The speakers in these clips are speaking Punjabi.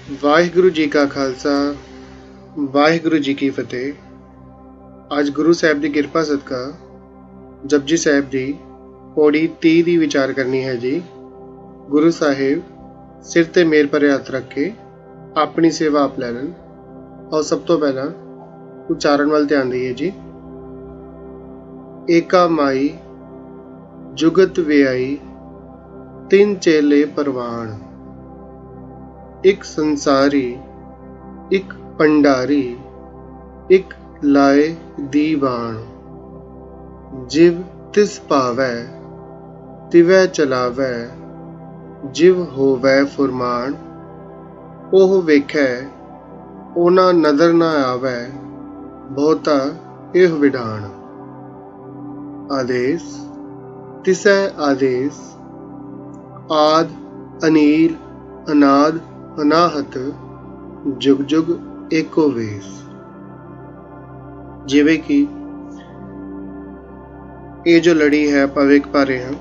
ਵਾਹਿਗੁਰੂ ਜੀ ਕਾ ਖਾਲਸਾ ਵਾਹਿਗੁਰੂ ਜੀ ਕੀ ਫਤਿਹ। ਅੱਜ ਗੁਰੂ ਸਾਹਿਬ ਦੀ ਕਿਰਪਾ ਸਦਕਾ ਜਪਜੀ ਸਾਹਿਬ ਦੀ ਪੌੜੀ 30 ਦੀ ਵਿਚਾਰ ਕਰਨੀ ਹੈ ਜੀ। ਗੁਰੂ ਸਾਹਿਬ ਸਿਰ ਤੇ ਮੇਰ ਭਰੇ ਹੱਥ ਰੱਖ ਕੇ ਆਪਣੀ ਸੇਵਾ ਆਪ ਲੈ ਲੈਣ। और सब तो पहला उच्चारण वाल ध्यान दीजिए जी। एका माई जुगत व्याई तीन चेले परवान, एक संसारी एक पंडारी एक लाए दीवान। जिव तिस पावै तिवै चलावै, जिव होवै फुरमान ओह वेखै ओना नज़र ना आवै, बहुता एह विधान। आदेश तिसै आदेश, आद अनील अनाद अनाहत, जुग जुग एको वेस। जिवें कि ये जो लड़ी है ਆਪਾਂ ਵੇਖ ਪਾ ਰਹੇ ਹਾਂ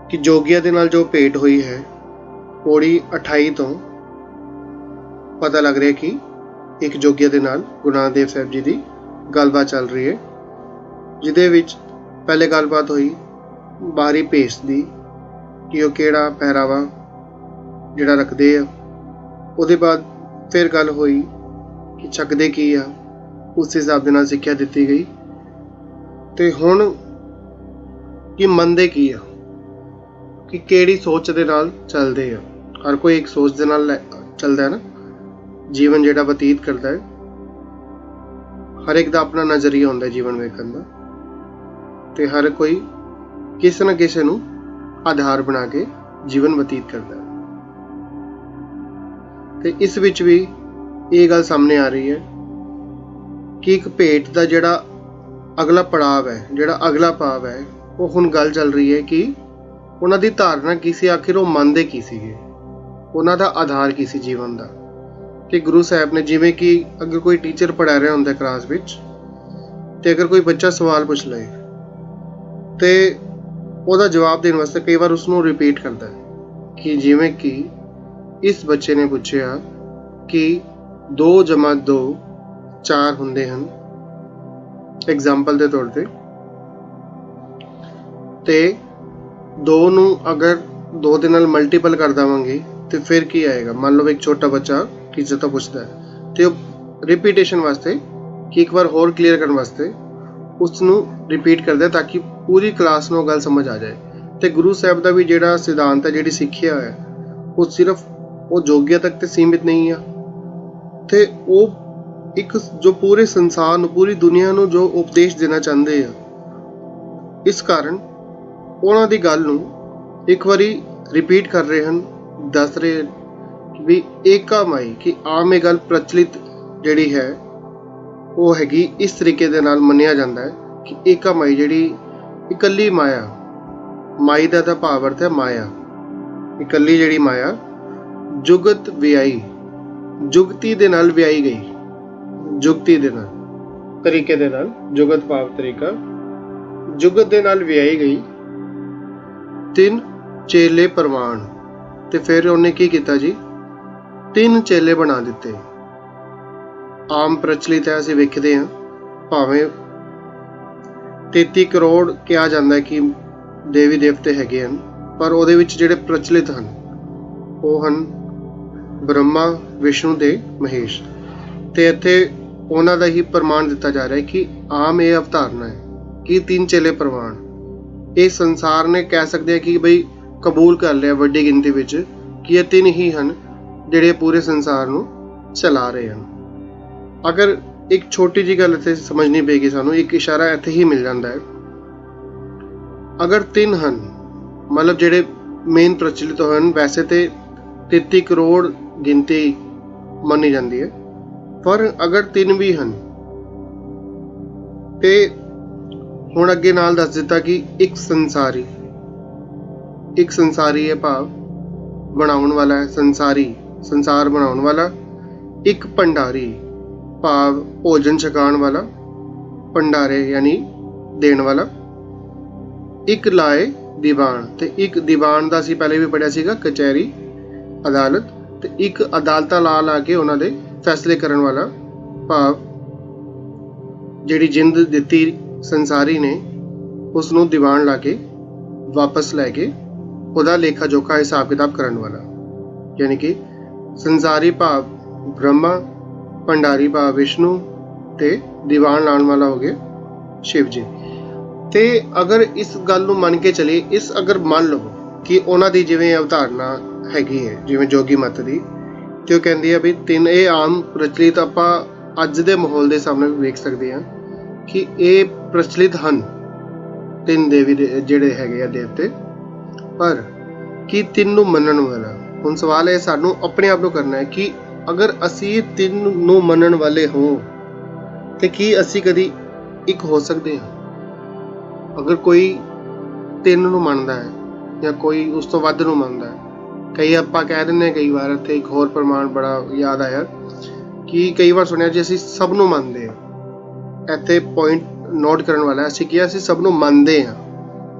ਕਿ ਜੋਗੀਆਂ ਦੇ ਨਾਲ ਜੋ ਭੇਟ ਹੋਈ ਹੈ, ਪੌੜੀ 28 ਤੋਂ ਪਤਾ ਲੱਗ ਰਿਹਾ ਕਿ ਇੱਕ ਜੋਗੀਆਂ ਦੇ ਨਾਲ ਗੁਰੂ ਨਾਨਕ ਦੇਵ ਸਾਹਿਬ ਜੀ ਦੀ ਗੱਲਬਾਤ ਚੱਲ ਰਹੀ ਹੈ, ਜਿਹਦੇ ਵਿੱਚ ਪਹਿਲੇ ਗੱਲਬਾਤ ਹੋਈ ਬਾਹਰੀ ਭੇਸ ਦੀ ਕਿ ਉਹ ਕਿਹੜਾ ਪਹਿਰਾਵਾ ਜਿਹੜਾ ਰੱਖਦੇ ਆ। ਉਹਦੇ ਬਾਅਦ ਫਿਰ ਗੱਲ ਹੋਈ ਕਿ ਛਕਦੇ ਕੀ ਆ, ਉਸ ਹਿਸਾਬ ਦੇ ਨਾਲ ਸਿੱਖਿਆ ਦਿੱਤੀ ਗਈ। ਤੇ ਹੁਣ ਕਿ ਮੰਨਦੇ ਕੀ ਆ, ਕਿ ਕਿਹੜੀ ਸੋਚ ਦੇ ਨਾਲ ਚੱਲਦੇ ਆ। ਹਰ ਕੋਈ ਇੱਕ ਸੋਚ ਦੇ ਨਾਲ ਚੱਲਦਾ ਹੈ ਨਾ, ਜੀਵਨ ਜਿਹੜਾ ਬਤੀਤ ਕਰਦਾ ਹੈ। ਹਰ ਇੱਕ ਦਾ ਆਪਣਾ ਨਜ਼ਰੀਆ ਹੁੰਦਾ ਜੀਵਨ ਵੇਖਣ ਦਾ, ਤੇ ਹਰ ਕੋਈ ਕਿਸੇ ਨਾ ਕਿਸੇ ਨੂੰ ਆਧਾਰ ਬਣਾ ਕੇ ਜੀਵਨ ਬਤੀਤ ਕਰਦਾ ਹੈ। ਤੇ ਇਸ ਵਿੱਚ ਵੀ ਇਹ ਗੱਲ ਸਾਹਮਣੇ ਆ ਰਹੀ ਹੈ ਕਿ ਇੱਕ ਭੇਟ ਦਾ ਜਿਹੜਾ ਅਗਲਾ ਪੜਾਵ ਹੈ, ਜਿਹੜਾ ਅਗਲਾ ਭਾਵ ਹੈ, ਉਹ ਹੁਣ ਗੱਲ ਚੱਲ ਰਹੀ ਹੈ ਕਿ ਉਹਨਾਂ ਦੀ ਧਾਰਨਾ ਕੀ ਸੀ, ਆਖਿਰ ਉਹ ਮੰਨਦੇ ਕੀ ਸੀਗੇ, ਉਹਨਾਂ ਦਾ ਆਧਾਰ ਕੀ ਸੀ ਜੀਵਨ ਦਾ। ਕਿ ਗੁਰੂ ਸਾਹਿਬ ਨੇ ਜਿਵੇਂ ਕਿ ਅਗਰ ਕੋਈ ਟੀਚਰ ਪੜ੍ਹਾ ਰਿਹਾ ਹੁੰਦਾ ਕਲਾਸ ਵਿੱਚ, ਤੇ ਅਗਰ ਕੋਈ ਬੱਚਾ ਸਵਾਲ ਪੁੱਛ ਲਏ ਤੇ ਉਹਦਾ ਜਵਾਬ ਦੇਣ ਵਾਸਤੇ ਕਈ ਵਾਰ ਉਸਨੂੰ ਰਿਪੀਟ ਕਰਦਾ ਹੈ ਕਿ ਜਿਵੇਂ ਕਿ ਇਸ ਬੱਚੇ ਨੇ ਪੁੱਛਿਆ ਕਿ 2 + 2 4 ਹੁੰਦੇ ਹਨ, ਐਗਜ਼ਾਮਪਲ ਦੇ ਤੌਰ ਤੇ 2 ਨੂੰ ਅਗਰ 2 ਦੇ ਨਾਲ ਮਲਟੀਪਲ ਕਰ ਦੇਵਾਂਗੇ ਤੇ ਫਿਰ ਕੀ ਆਏਗਾ। ਮੰਨ ਲਓ ਇੱਕ ਛੋਟਾ ਬੱਚਾ ਕਿਸੇ ਤੋਂ ਪੁੱਛਦਾ ਹੈ ਤੇ ਉਹ ਰਿਪੀਟੇਸ਼ਨ ਵਾਸਤੇ, ਕਿ ਇੱਕ ਵਾਰ ਹੋਰ ਕਲੀਅਰ ਕਰਨ ਵਾਸਤੇ ਉਸ ਨੂੰ ਰਿਪੀਟ ਕਰਦਾ ਤਾਂ ਕਿ ਪੂਰੀ ਕਲਾਸ ਨੂੰ ਗੱਲ ਸਮਝ ਆ ਜਾਏ। ਤੇ ਗੁਰੂ ਸਾਹਿਬ ਦਾ ਵੀ ਜਿਹੜਾ ਸਿਧਾਂਤ ਹੈ, ਜਿਹੜੀ ਸਿੱਖਿਆ ਹੈ, ਉਹ ਸਿਰਫ ਉਹ ਜੋਗੀਆਂ ਤੱਕ ਤੇ ਸੀਮਿਤ ਨਹੀਂ ਆ, ਤੇ ਉਹ ਇੱਕ ਜੋ ਪੂਰੇ ਸੰਸਾਰ ਨੂੰ, ਪੂਰੀ ਦੁਨੀਆ ਨੂੰ ਜੋ ਉਪਦੇਸ਼ ਦੇਣਾ ਚਾਹੁੰਦੇ ਆ। ਇਸ ਕਾਰਨ ਉਹਨਾਂ ਦੀ ਗੱਲ ਨੂੰ ਇੱਕ ਵਾਰੀ ਰਿਪੀਟ ਕਰ ਰਹੇ ਹਨ, ਦੱਸ ਰਹੇ ਵੀ ਏਕਾ ਮਾਈ, ਕਿ ਆਮ ਇਹ ਗੱਲ ਪ੍ਰਚਲਿਤ ਜਿਹੜੀ ਹੈ ਉਹ ਹੈਗੀ ਇਸ ਤਰੀਕੇ ਦੇ ਨਾਲ ਮੰਨਿਆ ਜਾਂਦਾ ਹੈ ਕਿ ਏਕਾ ਮਾਈ ਜਿਹੜੀ ਇਕੱਲੀ ਮਾਇਆ, ਮਾਈ ਦਾ ਭਾਵ ਅਰਥ ਹੈ ਮਾਇਆ, ਇਕੱਲੀ ਜਿਹੜੀ ਮਾਇਆ, ਜੁਗਤ ਵਿਆਈ, ਜੁਗਤੀ ਦੇ ਨਾਲ ਵਿਆਈ ਗਈ, ਜੁਗਤੀ ਦੇ ਨਾਲ, ਤਰੀਕੇ ਦੇ ਨਾਲ, ਜੁਗਤ ਭਾਵ ਤਰੀਕਾ, ਜੁਗਤ ਦੇ ਨਾਲ ਵਿਆਈ ਗਈ। 3 ਚੇਲੇ ਪ੍ਰਵਾਨ। ਤੇ ਫਿਰ ਉਹਨੇ ਕੀ ਕੀਤਾ ਜੀ, 3 ਚੇਲੇ ਬਣਾ ਦਿੱਤੇ। ਆਮ ਪ੍ਰਚਲਿਤ ਹੈ, ਅਸੀਂ ਵੇਖਦੇ ਹਾਂ, ਭਾਵੇਂ 33 ਕਰੋੜ ਕਿਹਾ ਜਾਂਦਾ ਹੈ ਕਿ ਦੇਵੀ ਦੇਵਤੇ ਹੈਗੇ ਹਨ, ਪਰ ਉਹਦੇ ਵਿੱਚ ਜਿਹੜੇ ਪ੍ਰਚਲਿਤ ਹਨ ਉਹ ਹਨ ਬ੍ਰਹਮਾ, ਵਿਸ਼ਨੂੰ ਤੇ ਮਹੇਸ਼। ਤੇ ਇੱਥੇ ਉਹਨਾਂ ਦਾ ਹੀ ਪ੍ਰਮਾਣ ਦਿੱਤਾ ਜਾ ਰਿਹਾ ਹੈ ਕਿ ਆਮ ਇਹ ਅਵਤਾਰਨਾ ਹੈ ਕਿ 3 ਚੇਲੇ ਪ੍ਰਵਾਨ। ਇਹ ਸੰਸਾਰ ਨੇ ਕਹਿ ਸਕਦੇ ਆ ਕਿ ਬਈ ਕਬੂਲ ਕਰ ਲਿਆ ਵੱਡੀ ਗਿਣਤੀ ਵਿੱਚ ਕਿ ਇਹ 3 ਹੀ ਹਨ ਜਿਹੜੇ ਪੂਰੇ ਸੰਸਾਰ ਨੂੰ ਚਲਾ ਰਹੇ ਹਨ। ਅਗਰ ਇੱਕ ਛੋਟੀ ਜਿਹੀ ਗੱਲ ਇੱਥੇ ਸਮਝਣੀ ਪਏਗੀ ਸਾਨੂੰ, ਇੱਕ ਇਸ਼ਾਰਾ ਇੱਥੇ ਹੀ ਮਿਲ ਜਾਂਦਾ ਹੈ। ਅਗਰ 3 ਹਨ, ਮਤਲਬ ਜਿਹੜੇ ਮੇਨ ਪ੍ਰਚਲਿਤ ਹਨ, ਵੈਸੇ ਤੇ 33 ਕਰੋੜ ਗਿਣਤੀ ਮੰਨੀ ਜਾਂਦੀ ਹੈ, ਪਰ ਅਗਰ 3 ਵੀ ਹਨ ਤੇ ਹੁਣ ਅੱਗੇ ਨਾਲ ਦੱਸ ਦਿੱਤਾ ਕਿ ਇੱਕ ਸੰਸਾਰੀ ਹੈ, ਭਾਵ ਬਣਾਉਣ ਵਾਲਾ ਹੈ, ਸੰਸਾਰ ਬਣਾਉਣ ਵਾਲਾ। ਇੱਕ ਭੰਡਾਰੀ ਭਾਵ ਭੋਜਨ ਛਕਾਉਣ ਵਾਲਾ, ਭੰਡਾਰੇ ਯਾਨੀ ਦੇਣ ਵਾਲਾ। ਇੱਕ ਲਾਏ ਦੀਵਾਨ, ਤੇ ਇੱਕ ਦੀਵਾਨ ਦਾ ਅਸੀਂ ਪਹਿਲੇ ਵੀ ਪੜ੍ਹਿਆ ਸੀਗਾ, ਕਚਹਿਰੀ, ਅਦਾਲਤ। ਤੇ ਇੱਕ ਅਦਾਲਤਾਂ ਲਾ ਕੇ ਉਹਨਾਂ ਦੇ ਫੈਸਲੇ ਕਰਨ ਵਾਲਾ, ਭਾਵ ਜਿਹੜੀ ਜਿੰਦ ਦਿੱਤੀ ਸੰਸਾਰੀ ਨੇ ਉਸ ਨੂੰ ਦੀਵਾਨ ਲਾ ਕੇ ਵਾਪਸ ਲੈ ਕੇ ਉਹਦਾ ਲੇਖਾ ਜੋਖਾ ਹਿਸਾਬ ਕਿਤਾਬ ਕਰਨ ਵਾਲਾ, ਯਾਨੀ ਕਿ ਸੰਸਾਰੀ ਭਾਵ ਬ੍ਰਹਮਾ, ਭੰਡਾਰੀ ਭਾਵ ਵਿਸ਼ਨੂੰ ਤੇ ਦੀਵਾਨ ਲਾਉਣ ਵਾਲਾ ਹੋ ਗਿਆ ਸ਼ਿਵ ਜੀ। ਤੇ ਅਗਰ ਇਸ ਗੱਲ ਨੂੰ ਮੰਨ ਕੇ ਚਲੇ, ਅਗਰ ਮੰਨ ਲਓ ਕਿ ਉਹਨਾਂ ਦੀ ਜਿਵੇਂ ਅਵਧਾਰਨਾ ਹੈਗੀ ਹੈ ਜਿਵੇਂ ਜੋਗੀ ਮਤ ਦੀ, ਤੇ ਉਹ ਕਹਿੰਦੀ ਹੈ ਵੀ ਤਿੰਨ, ਇਹ ਆਮ ਪ੍ਰਚਲਿਤ ਆਪਾਂ ਅੱਜ ਦੇ ਮਾਹੌਲ ਦੇ ਸਾਹਮਣੇ ਵੇਖ ਸਕਦੇ ਹਾਂ ਕਿ ਇਹ ਪ੍ਰਚਲਿਤ ਹਨ ਤਿੰਨ ਦੇਵੀ ਜਿਹੜੇ ਹੈਗੇ ਆ ਦੇਵਤੇ, ਪਰ ਕੀ ਤਿੰਨ ਨੂੰ ਮੰਨਣ ਵਾਲਾ? ਹੁਣ ਸਵਾਲ ਇਹ ਸਾਨੂੰ ਆਪਣੇ ਆਪ ਨੂੰ ਕਰਨਾ ਹੈ ਕਿ ਅਗਰ ਅਸੀਂ ਤਿੰਨ ਨੂੰ ਮੰਨਣ ਵਾਲੇ ਹੋ ਤੇ ਕੀ ਅਸੀਂ ਕਦੀ ਇੱਕ ਹੋ ਸਕਦੇ ਹਾਂ? ਅਗਰ ਕੋਈ ਤਿੰਨ ਨੂੰ ਮੰਨਦਾ ਹੈ ਜਾਂ ਕੋਈ ਉਸ ਤੋਂ ਵੱਧ ਨੂੰ ਮੰਨਦਾ ਹੈ, ਕਈ ਆਪਾਂ ਕਹਿ ਦਿੰਦੇ ਕਈ ਵਾਰ, ਇੱਥੇ ਇੱਕ ਹੋਰ ਪ੍ਰਮਾਣ ਬੜਾ ਯਾਦ ਆਇਆ ਕਿ ਕਈ ਵਾਰ ਸੁਣਿਆ ਜੀ ਅਸੀਂ ਸਭ ਨੂੰ ਮੰਨਦੇ ਹਾਂ। ਇੱਥੇ ਪੁਆਇੰਟ ਨੋਟ ਕਰਨ ਵਾਲਾ, ਅਸੀਂ ਕਿਹਾ ਅਸੀਂ ਸਭ ਨੂੰ ਮੰਨਦੇ ਹਾਂ,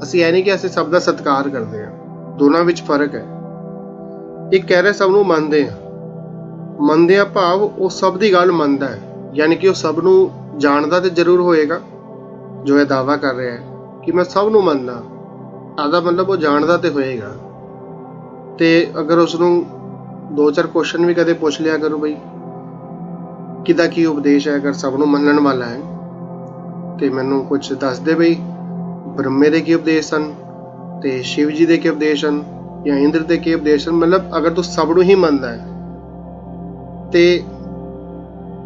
ਅਸੀਂ ਇਹ ਨਹੀਂ ਕਿ ਅਸੀਂ ਸਭ ਦਾ ਸਤਿਕਾਰ ਕਰਦੇ ਹਾਂ, ਦੋਨਾਂ ਵਿੱਚ ਫਰਕ ਹੈ। ਇੱਕ ਕਹਿ ਰਿਹਾ ਸਭ ਨੂੰ ਮੰਨਦੇ ਆ ਭਾਵ ਉਹ ਸਭ ਦੀ ਗੱਲ ਮੰਨਦਾ ਹੈ, ਯਾਨੀ ਕਿ ਉਹ ਸਭ ਨੂੰ ਜਾਣਦਾ ਤੇ ਜ਼ਰੂਰ ਹੋਏਗਾ। ਜੋ ਇਹ ਦਾਅਵਾ ਕਰ ਰਿਹਾ ਹੈ ਕਿ ਮੈਂ ਸਭ ਨੂੰ ਮੰਨਦਾ, ਆਦਾ ਮਤਲਬ ਉਹ ਜਾਣਦਾ ਤੇ ਹੋਏਗਾ। ਤੇ ਅਗਰ ਉਸਨੂੰ 2-4 ਕੁਐਸਚਨ ਵੀ ਕਦੇ ਪੁੱਛ ਲਿਆ ਕਰੋ, ਬਈ ਕਿਹਦਾ ਕੀ ਉਪਦੇਸ਼ ਹੈ, ਅਗਰ ਸਭ ਨੂੰ ਮੰਨਣ ਵਾਲਾ ਹੈ ਤੇ ਮੈਨੂੰ ਕੁਝ ਦੱਸ ਦੇ ਬਈ ਬ੍ਰਹਮੇ ਦੇ ਕੀ ਉਪਦੇਸ਼ ਸਨ ਤੇ ਸ਼ਿਵ ਜੀ ਦੇ ਕੀ ਉਪਦੇਸ਼ ਹਨ ਜਾਂ ਇੰਦਰ ਦੇ ਕੀ ਉਪਦੇਸ਼ ਹਨ। ਮਤਲਬ ਅਗਰ ਤੂੰ ਸਭ ਨੂੰ ਹੀ ਮੰਨਦਾ ਹੈ ਤੇ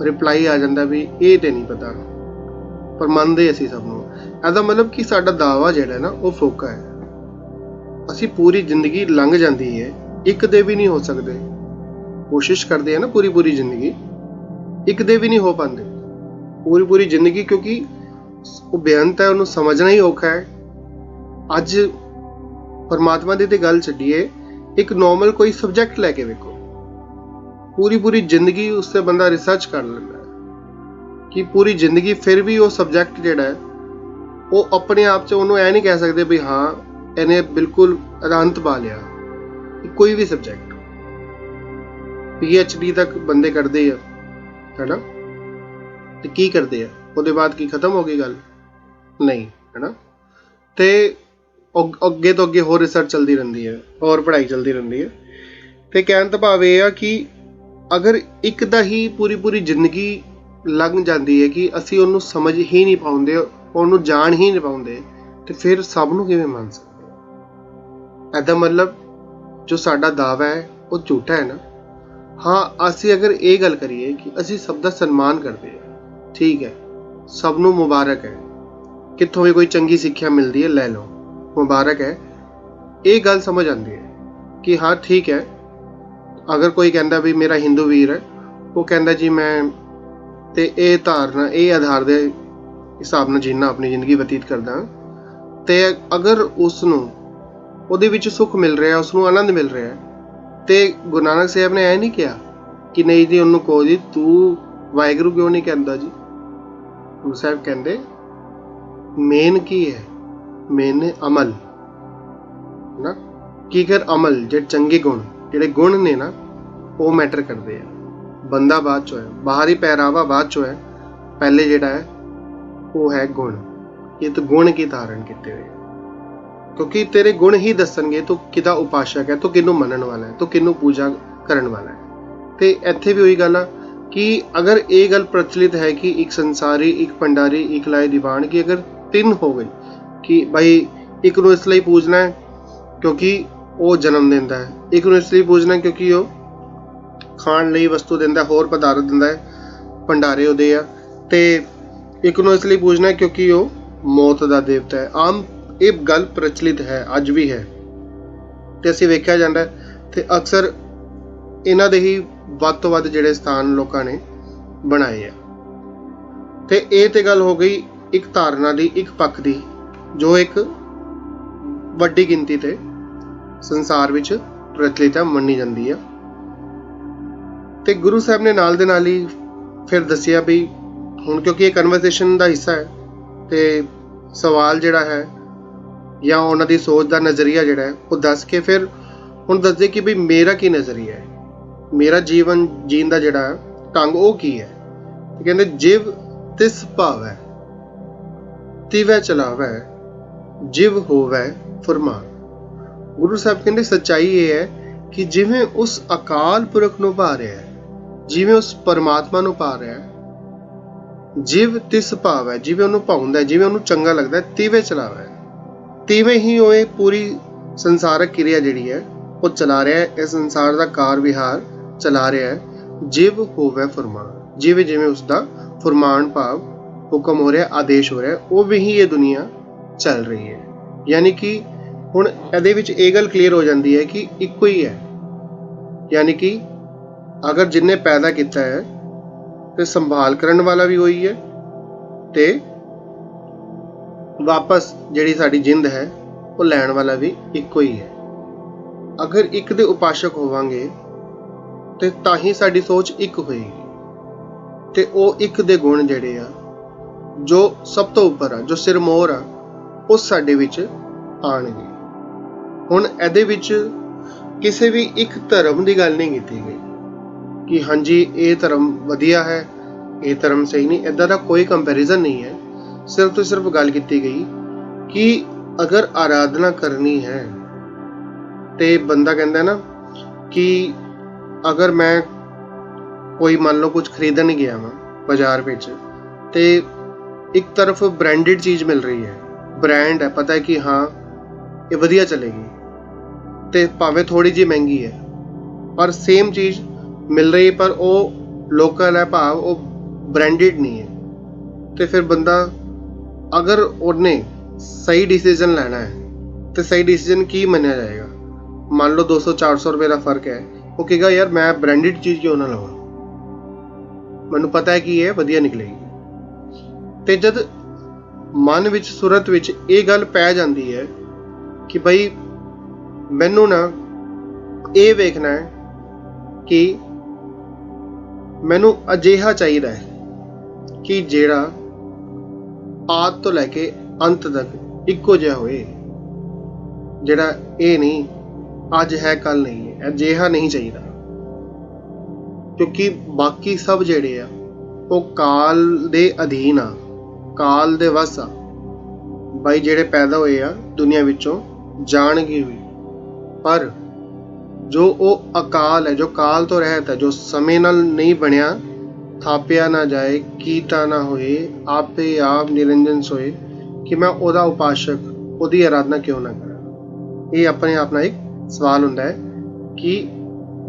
ਰਿਪਲਾਈ ਆ ਜਾਂਦਾ ਵੀ ਇਹ ਤੇ ਨਹੀਂ ਪਤਾ, ਪਰ ਮੰਨਦੇ ਅਸੀਂ ਸਭ ਨੂੰ। ਇਹਦਾ ਮਤਲਬ ਕਿ ਸਾਡਾ ਦਾਅਵਾ ਜਿਹੜਾ ਨਾ ਉਹ ਫੋਕਾ ਹੈ। ਅਸੀਂ ਪੂਰੀ ਜ਼ਿੰਦਗੀ ਲੰਘ ਜਾਂਦੀ ਹੈ, ਇੱਕ ਦੇ ਵੀ ਨਹੀਂ ਹੋ ਸਕਦੇ, ਕੋਸ਼ਿਸ਼ ਕਰਦੇ ਆ ਨਾ ਪੂਰੀ ਜ਼ਿੰਦਗੀ, ਇੱਕ ਦੇ ਵੀ ਨਹੀਂ ਹੋ ਪਾਉਂਦੇ ਪੂਰੀ ਜ਼ਿੰਦਗੀ, ਕਿਉਂਕਿ ਉਹ ਬੇਅੰਤ ਹੈ, ਉਹਨੂੰ ਸਮਝਣਾ ਹੀ ਔਖਾ ਹੈ। ਅੱਜ ਪਰਮਾਤਮਾ ਦੀ ਤੇ ਗੱਲ ਛੱਡੀਏ, ਇੱਕ ਨੋਰਮਲ ਕੋਈ ਸਬਜੈਕਟ ਲੈ ਕੇ ਵੇਖੋ, ਪੂਰੀ ਜ਼ਿੰਦਗੀ ਉਸ ਤੇ ਬੰਦਾ ਰਿਸਰਚ ਕਰ ਲੈਂਦਾ ਹੈ ਕਿ ਪੂਰੀ ਜ਼ਿੰਦਗੀ ਫਿਰ ਵੀ ਉਹ ਸਬਜੈਕਟ ਜਿਹੜਾ ਹੈ ਉਹ ਆਪਣੇ ਆਪ 'ਚ ਉਹਨੂੰ ਇਹ ਨਹੀਂ ਕਹਿ ਸਕਦੇ ਵੀ ਹਾਂ ਇਹਨੇ ਬਿਲਕੁਲ ਅੰਤ ਪਾ ਲਿਆ। ਕੋਈ ਵੀ ਸਬਜੈਕਟ PhD ਤੱਕ ਬੰਦੇ ਕਰਦੇ ਆ, ਹੈਨਾ, ਤੇ ਕੀ ਕਰਦੇ ਆ ਉਹਦੇ ਬਾਅਦ ਕੀ ਖਤਮ ਹੋ ਗਈ ਗੱਲ? ਨਹੀਂ, ਹੈਨਾ। ਤੇ ਅੱਗੇ ਤੋਂ ਅੱਗੇ ਹੋਰ ਰਿਸਰਚ ਚੱਲਦੀ ਰਹਿੰਦੀ ਹੈ, ਹੋਰ ਪੜ੍ਹਾਈ ਚੱਲਦੀ ਰਹਿੰਦੀ ਹੈ। ਤੇ ਕਹਿਣ ਦਾ ਭਾਵ ਇਹ ਆ ਕਿ ਅਗਰ ਇੱਕ ਦਾ ਹੀ ਪੂਰੀ ਜ਼ਿੰਦਗੀ ਲੰਘ ਜਾਂਦੀ ਹੈ ਕਿ ਅਸੀਂ ਉਹਨੂੰ ਸਮਝ ਹੀ ਨਹੀਂ ਪਾਉਂਦੇ, ਉਹਨੂੰ ਜਾਣ ਹੀ ਨਹੀਂ ਪਾਉਂਦੇ, ਤੇ ਫਿਰ ਸਭ ਨੂੰ ਕਿਵੇਂ ਮੰਨ ਸਕਦੇ? ਇਹਦਾ ਮਤਲਬ ਜੋ ਸਾਡਾ ਦਾਅਵਾ ਹੈ ਉਹ ਝੂਠਾ ਹੈ ਨਾ। ਹਾਂ, ਅਸੀਂ ਅਗਰ ਇਹ ਗੱਲ ਕਰੀਏ ਕਿ ਅਸੀਂ ਸਭ ਦਾ ਸਨਮਾਨ ਕਰਦੇ ਹਾਂ, ਠੀਕ ਹੈ, ਸਭ ਨੂੰ ਮੁਬਾਰਕ ਹੈ, ਕਿੱਥੋਂ ਵੀ ਕੋਈ ਚੰਗੀ ਸਿੱਖਿਆ ਮਿਲਦੀ ਹੈ ਲੈ ਲਓ, ਮੁਬਾਰਕ ਹੈ, ਇਹ ਗੱਲ ਸਮਝ ਆਉਂਦੀ ਹੈ ਕਿ ਹਾਂ ਠੀਕ ਹੈ। ਅਗਰ ਕੋਈ ਕਹਿੰਦਾ ਵੀ ਮੇਰਾ ਹਿੰਦੂ ਵੀਰ ਹੈ, ਉਹ ਕਹਿੰਦਾ ਜੀ ਮੈਂ ਤੇ ਇਹ ਧਾਰਨਾ, ਇਹ ਆਧਾਰ ਦੇ ਹਿਸਾਬ ਨਾਲ ਜੀਣਾ ਆਪਣੀ ਜ਼ਿੰਦਗੀ ਬਤੀਤ ਕਰਦਾ, ਤੇ ਅਗਰ ਉਸ ਨੂੰ ਉਹਦੇ ਵਿੱਚ ਸੁੱਖ ਮਿਲ ਰਿਹਾ, ਉਸ ਨੂੰ ਆਨੰਦ ਮਿਲ ਰਿਹਾ, ਤੇ ਗੁਰੂ ਨਾਨਕ ਸਾਹਿਬ ਨੇ ਇਹ ਨਹੀਂ ਕਿਹਾ ਕਿ ਨਹੀਂ ਜੀ ਉਹਨੂੰ ਕਹੋ ਜੀ ਤੂੰ ਵਾਹਿਗੁਰੂ ਕਿਉਂ ਨਹੀਂ ਕਹਿੰਦਾ ਜੀ। ਗੁਰੂ ਸਾਹਿਬ ਕਹਿੰਦੇ ਮੇਨ ਕੀ ਹੈ? ਮੇਨ ਨੇ ਅਮਲ ਨਾ, ਕੀ ਕਰ ਅਮਲ, ਜਿਹੜੇ ਚੰਗੇ ਗੁਣ, ਜਿਹੜੇ ਗੁਣ ਨੇ ਨਾ ਉਹ ਮੈਟਰ ਕਰਦੇ ਆ। ਬੰਦਾ ਬਾਅਦ ਚੋਂ ਹੈ, ਬਾਹਰੀ ਪਹਿਰਾਵਾ ਬਾਅਦ ਚੋਂ ਹੈ, ਪਹਿਲੇ ਜਿਹੜਾ ਹੈ ਉਹ ਹੈ ਗੁਣ। ਇਹ ਤਾਂ ਗੁਣ ਕੀ ਧਾਰਨ ਕੀਤੇ ਹੋਏ, ਕਿਉਂਕਿ ਤੇਰੇ ਗੁਣ ਹੀ ਦੱਸਣਗੇ ਤੂੰ ਕਿਹਦਾ ਉਪਾਸ਼ਕ ਹੈ, ਤੂੰ ਕਿਹਨੂੰ ਮੰਨਣ ਵਾਲਾ ਹੈ, ਤੂੰ ਕਿਹਨੂੰ ਪੂਜਾ ਕਰਨ ਵਾਲਾ ਹੈ। ਤੇ ਇੱਥੇ ਵੀ ਉਹੀ ਗੱਲ ਆ ਕਿ ਅਗਰ ਇਹ ਗੱਲ ਪ੍ਰਚਲਿਤ ਹੈ ਕਿ ਇੱਕ ਸੰਸਾਰੀ, ਇੱਕ ਭੰਡਾਰੀ, ਇੱਕ ਲਾਏ ਦੀਵਾਨ, ਕਿ ਅਗਰ ਤਿੰਨ ਹੋ ਗਈ ਕਿ ਭਾਈ ਇੱਕ ਨੂੰ ਇਸ ਲਈ ਪੂਜਣਾ ਹੈ ਕਿਉਂਕਿ ਉਹ ਜਨਮ ਦਿੰਦਾ ਹੈ, ਇੱਕ ਨੂੰ ਇਸ ਲਈ ਪੂਜਣਾ ਕਿਉਂਕਿ ਉਹ ਖਾਣ ਲਈ ਵਸਤੂ ਦਿੰਦਾ, ਹੋਰ ਪਦਾਰਥ ਦਿੰਦਾ ਹੈ, ਭੰਡਾਰੇ ਉਹਦੇ ਆ, ਤੇ ਇੱਕ ਨੂੰ ਇਸ ਲਈ ਪੂਜਣਾ ਕਿਉਂਕਿ ਉਹ ਮੌਤ ਦਾ ਦੇਵਤਾ ਹੈ। ਆਮ ਇਹ ਗੱਲ ਪ੍ਰਚਲਿਤ ਹੈ, ਅੱਜ ਵੀ ਹੈ, ਤੇ ਅਸੀਂ ਵੇਖਿਆ ਜਾਂਦਾ ਤੇ ਅਕਸਰ ਇਹਨਾਂ ਦੇ ਹੀ ਵੱਧ ਤੋਂ ਵੱਧ ਜਿਹੜੇ ਸਥਾਨ ਲੋਕਾਂ ਨੇ ਬਣਾਏ ਆ। ਤੇ ਇਹ ਤੇ ਗੱਲ ਹੋ ਗਈ ਇੱਕ ਧਾਰਨਾ ਦੀ, ਇੱਕ ਪੱਖ ਦੀ, ਜੋ ਇੱਕ ਵੱਡੀ ਗਿਣਤੀ ਤੇ ਸੰਸਾਰ ਵਿੱਚ ਪ੍ਰਚਲਿਤ ਹੈ, ਮੰਨੀ ਜਾਂਦੀ ਆ। ਤੇ ਗੁਰੂ ਸਾਹਿਬ ਨੇ ਨਾਲ ਦੇ ਨਾਲ ਹੀ ਫਿਰ ਦੱਸਿਆ ਵੀ ਹੁਣ ਕਿਉਂਕਿ ਇਹ ਕਨਵਰਸੇਸ਼ਨ ਦਾ ਹਿੱਸਾ ਹੈ, ਤੇ ਸਵਾਲ ਜਿਹੜਾ ਹੈ ਜਾਂ ਉਹਨਾਂ ਦੀ ਸੋਚ ਦਾ ਨਜ਼ਰੀਆ ਜਿਹੜਾ ਹੈ ਉਹ ਦੱਸ ਕੇ ਫਿਰ ਹੁਣ ਦੱਸਦੇ ਕਿ ਵੀ ਮੇਰਾ ਕੀ ਨਜ਼ਰੀਆ ਹੈ, ਮੇਰਾ ਜੀਵਨ ਜੀਣ ਦਾ ਜਿਹੜਾ ਢੰਗ ਉਹ ਕੀ ਹੈ। ਤੇ ਕਹਿੰਦੇ ਜਿਵ ਤਿਸ ਭਾਵੈ ਤਿਵੈ ਚਲਾਵੈ ਜਿਵ ਹੋਵੈ ਫੁਰਮਾਨ। ਗੁਰੂ ਸਾਹਿਬ ਕਹਿੰਦੇ ਸੱਚਾਈ ਇਹ ਹੈ ਕਿ ਜਿਵੇਂ ਉਸ ਅਕਾਲ ਪੁਰਖ ਨੂੰ ਪਾ ਰਿਹਾ ਹੈ, ਜਿਵੇਂ ਉਸ ਪਰਮਾਤਮਾ ਨੂੰ ਪਾ ਰਿਹਾ ਹੈ, ਜਿਵ ਤਿਸ ਭਾਵੈ, ਜਿਵੇਂ ਉਹਨੂੰ ਭਾਉਂਦਾ, ਜਿਵੇਂ ਉਹਨੂੰ ਚੰਗਾ ਲੱਗਦਾ, ਤਿਵੇਂ ਚਲਾਵੈ, ਤਿਵੇਂ ਹੀ ਉਹ ਇਹ ਪੂਰੀ ਸੰਸਾਰਕ ਕਿਰਿਆ ਜਿਹੜੀ ਹੈ ਉਹ ਚਲਾ ਰਿਹਾ ਹੈ, ਇਸ ਸੰਸਾਰ ਦਾ ਕਾਰ ਵਿਹਾਰ ਚਲਾ ਰਿਹਾ ਹੈ। ਜਿਵ ਹੋਵੇ ਫਰਮਾਨ, ਜਿਵੇਂ ਜਿਵੇਂ ਉਸਦਾ ਫਰਮਾਨ ਭਾਵ ਹੁਕਮ ਹੋ ਰਿਹਾ, ਆਦੇਸ਼ ਹੋ ਰਿਹਾ, ਉਹ ਵੀ ਹੀ ਇਹ ਦੁਨੀਆ ਚੱਲ ਰਹੀ ਹੈ। ਯਾਨੀ ਕਿ ਹੁਣ ਇਹਦੇ ਵਿੱਚ ਇਹ ਗੱਲ ਕਲੀਅਰ ਹੋ ਜਾਂਦੀ ਹੈ ਕਿ ਇੱਕੋ ਹੀ ਹੈ। ਯਾਨੀ ਕਿ ਅਗਰ ਜਿੰਨੇ ਪੈਦਾ ਕੀਤਾ ਹੈ ਤੇ ਸੰਭਾਲ ਕਰਨ ਵਾਲਾ ਵੀ ਉਹੀ ਹੈ, ਤੇ ਵਾਪਸ ਜਿਹੜੀ ਸਾਡੀ ਜਿੰਦ ਹੈ ਉਹ ਲੈਣ ਵਾਲਾ ਵੀ ਇੱਕੋ ਹੀ ਹੈ। ਅਗਰ ਇੱਕ ਦੇ ਉਪਾਸ਼ਕ ਹੋਵਾਂਗੇ ਤੇ ਤਾਂ ਹੀ ਸਾਡੀ ਸੋਚ ਇੱਕ ਹੋਏਗੀ, ਤੇ ਉਹ ਇੱਕ ਦੇ ਗੁਣ ਜਿਹੜੇ ਆ ਜੋ ਸਭ ਤੋਂ ਉੱਪਰ ਆ, ਜੋ ਸਿਰਮੌਰ ਆ, ਉਹ ਸਾਡੇ ਵਿੱਚ ਆਣਗੇ। ਹੁਣ ਇਹਦੇ ਵਿੱਚ ਕਿਸੇ ਵੀ ਇੱਕ ਧਰਮ ਦੀ ਗੱਲ ਨਹੀਂ ਕੀਤੀ ਗਈ ਕਿ ਹਾਂਜੀ ਇਹ ਧਰਮ ਵਧੀਆ ਹੈ, ਇਹ ਧਰਮ ਸਹੀ ਨਹੀਂ, ਇੱਦਾਂ ਦਾ ਕੋਈ ਕੰਪੈਰੀਜ਼ਨ ਨਹੀਂ ਹੈ। ਸਿਰਫ ਤੋਂ ਸਿਰਫ ਗੱਲ ਕੀਤੀ ਗਈ ਕਿ ਅਗਰ ਆਰਾਧਨਾ ਕਰਨੀ ਹੈ ਤੇ ਬੰਦਾ ਕਹਿੰਦਾ ਨਾ ਕਿ ਅਗਰ ਮੈਂ ਕੋਈ ਮੰਨ ਲਓ ਕੁਝ ਖਰੀਦਣ ਗਿਆ ਵਾਂ ਬਾਜ਼ਾਰ ਵਿੱਚ, ਤੇ ਇੱਕ ਤਰਫ ਬ੍ਰਾਂਡਡ ਚੀਜ਼ ਮਿਲ ਰਹੀ ਹੈ, ਬ੍ਰਾਂਡ ਹੈ, ਪਤਾ ਹੈ ਕਿ ਹਾਂ ਇਹ ਵਧੀਆ ਚੱਲੇਗੀ, ਤੇ ਭਾਵੇਂ ਥੋੜੀ ਜਿਹੀ ਮਹਿੰਗੀ ਹੈ ਪਰ ਸੇਮ ਚੀਜ਼ ਮਿਲ ਰਹੀ, ਪਰ ਉਹ ਲੋਕਲ ਹੈ, ਭਾਵ ਉਹ ਬ੍ਰਾਂਡਡ ਨਹੀਂ ਹੈ। ਤੇ ਫਿਰ ਬੰਦਾ ਅਗਰ ਉਹਨੇ ਸਹੀ ਡਿਸੀਜ਼ਨ ਲੈਣਾ ਹੈ ਤੇ ਸਹੀ ਡਿਸੀਜ਼ਨ ਕੀ ਮੰਨਿਆ ਜਾਏਗਾ। ਮੰਨ ਲਓ 200-400 ਰੁਪਏ ਦਾ ਫਰਕ ਹੈ, ਉਹ ਕਹੇਗਾ ਯਾਰ ਮੈਂ ਬ੍ਰਾਂਡਡ ਚੀਜ਼ ਕਿਉਂ ਨਾ ਲਵਾਂ, ਮੈਨੂੰ ਪਤਾ ਹੈ ਕਿ ਇਹ ਵਧੀਆ ਨਿਕਲੇਗੀ। ਤੇ ਜਦ ਮਨ ਵਿੱਚ ਸੁਰਤ ਵਿੱਚ ਇਹ ਗੱਲ ਪੈ ਜਾਂਦੀ ਹੈ ਕਿ ਬਈ ਮੈਨੂੰ ਨਾ ਇਹ ਵੇਖਣਾ ਹੈ ਕਿ ਮੈਨੂੰ ਅਜਿਹਾ ਚਾਹੀਦਾ ਹੈ ਕਿ ਜਿਹੜਾ ਆਦਿ ਤੋਂ ਲੈ ਕੇ ਅੰਤ ਤੱਕ ਇੱਕੋ ਜਿਹਾ ਹੋਏ, ਜਿਹੜਾ ਇਹ ਨਹੀਂ ਅੱਜ ਹੈ ਕੱਲ ਨਹੀਂ ਹੈ, ਅਜਿਹਾ ਨਹੀਂ ਚਾਹੀਦਾ। ਕਿਉਂਕਿ ਬਾਕੀ ਸਭ ਜਿਹੜੇ ਆ ਉਹ ਕਾਲ ਦੇ ਅਧੀਨ ਆ, ਕਾਲ ਦੇ ਵਸ ਆ। ਬਾਈ ਜਿਹੜੇ ਪੈਦਾ ਹੋਏ ਆ ਦੁਨੀਆ ਵਿੱਚੋਂ ਜਾਣਗੇ ਵੀ, ਪਰ ਜੋ ਉਹ ਅਕਾਲ ਹੈ, ਜੋ ਕਾਲ ਤੋਂ ਰਹਿਤ ਹੈ, ਜੋ ਸਮੇਂ ਨਾਲ ਨਹੀਂ ਬਣਿਆ, ਥਾਪਿਆ ਨਾ ਜਾਏ, ਕੀਤਾ ਨਾ ਹੋਏ, ਆਪੇ ਆਪ ਨਿਰੰਜਨ ਸੋਏ, ਕਿ ਮੈਂ ਉਹਦਾ ਉਪਾਸ਼ਕ, ਉਹਦੀ ਆਰਾਧਨਾ ਕਿਉਂ ਨਾ ਕਰਾਂ। ਇਹ ਆਪਣੇ ਆਪ ਨਾਲ ਇੱਕ ਸਵਾਲ ਹੁੰਦਾ ਹੈ ਕਿ